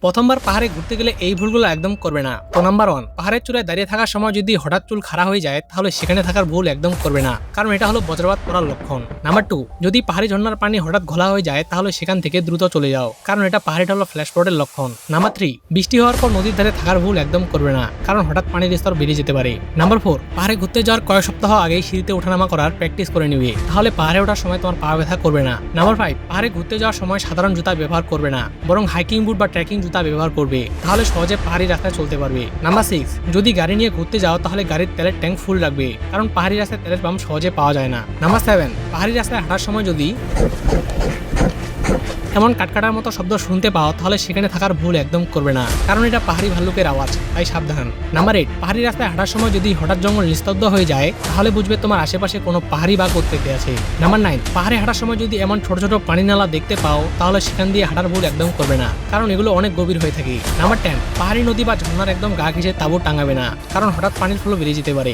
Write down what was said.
প্রথমবার পাহাড়ে ঘুরতে গেলে এই ভুলগুলো একদম করবে না। তো নাম্বার 1, পাহাড়ের চূড়ায় দাঁড়িয়ে থাকার সময় যদি হঠাৎ চুল খাড়া হয়ে যায় তাহলে সেখানে থাকার ভুল একদম করবে না, কারণ এটা হলো বজ্রপাত পড়ার লক্ষণ। নাম্বার 2, যদি পাহাড়ি ঝর্ণার পানি হঠাৎ ঘোলা হয়ে যায় তাহলে সেখান থেকে দ্রুত চলে যাও, কারণ এটা পাহাড়িটা হলো ফ্ল্যাশ ফ্লডের লক্ষণ। নাম্বার 3, বৃষ্টি হওয়ার পর নদীর ধারে থাকার ভুল একদম করবে না, কারণ হঠাৎ পানির স্তর বেড়ে যেতে পারে। নাম্বার 4, পাহাড়ে ঘুরতে যাওয়ার কয়েক সপ্তাহ আগেই সিঁড়িতে ওঠানামা করার প্র্যাকটিস করে নিবে, তাহলে পাহাড়ে ওঠার সময় তোমার পা ব্যথা করবে না। নাম্বার 5, পাহাড়ে ঘুরতে যাওয়ার সময় সাধারণ জুতা ব্যবহার করবে না, বরং হাইকিং বুট বা ট্রেকিং জুতা ব্যবহার করবে, তাহলে সহজে পাহাড়ি রাস্তায় চলতে পারবে। নাম্বার 6, যদি গাড়ি নিয়ে ঘুরতে যাও তাহলে গাড়ির তেলের ট্যাঙ্ক ফুল রাখবে, কারণ পাহাড়ি রাস্তায় তেলের পাম্প সহজে পাওয়া যায় না। নাম্বার 7, পাহাড়ি রাস্তায় হাঁটার সময় যদি এমন কাটকাটার মতো শব্দ শুনতে পাও তাহলে সেখানে থাকার ভুল একদম করবে না, কারণ এটা পাহাড়ি ভাল্লুকের আওয়াজ, তাই সাবধান। নাম্বার 8, পাহাড়ি রাস্তায় হাঁটার সময় যদি হঠাৎ জঙ্গল নিস্তব্ধ হয়ে যায় তাহলে বুঝবে তোমার আশেপাশে কোনো পাহাড়ি বাঘ উৎপত্তি আছে। নাম্বার 9, পাহাড়ে হাঁটার সময় যদি এমন ছোট ছোট পানি নালা দেখতে পাও তাহলে সেখান দিয়ে হাঁটার ভুল একদম করবে না, কারণ এগুলো অনেক গভীর হয়ে থাকে। নাম্বার 10, পাহাড়ি নদী বা ঝর্ণার একদম গা ঘেঁষে তাঁবু টাঙাবে না, কারণ হঠাৎ পানির ফ্লো বেড়ে যেতে পারে।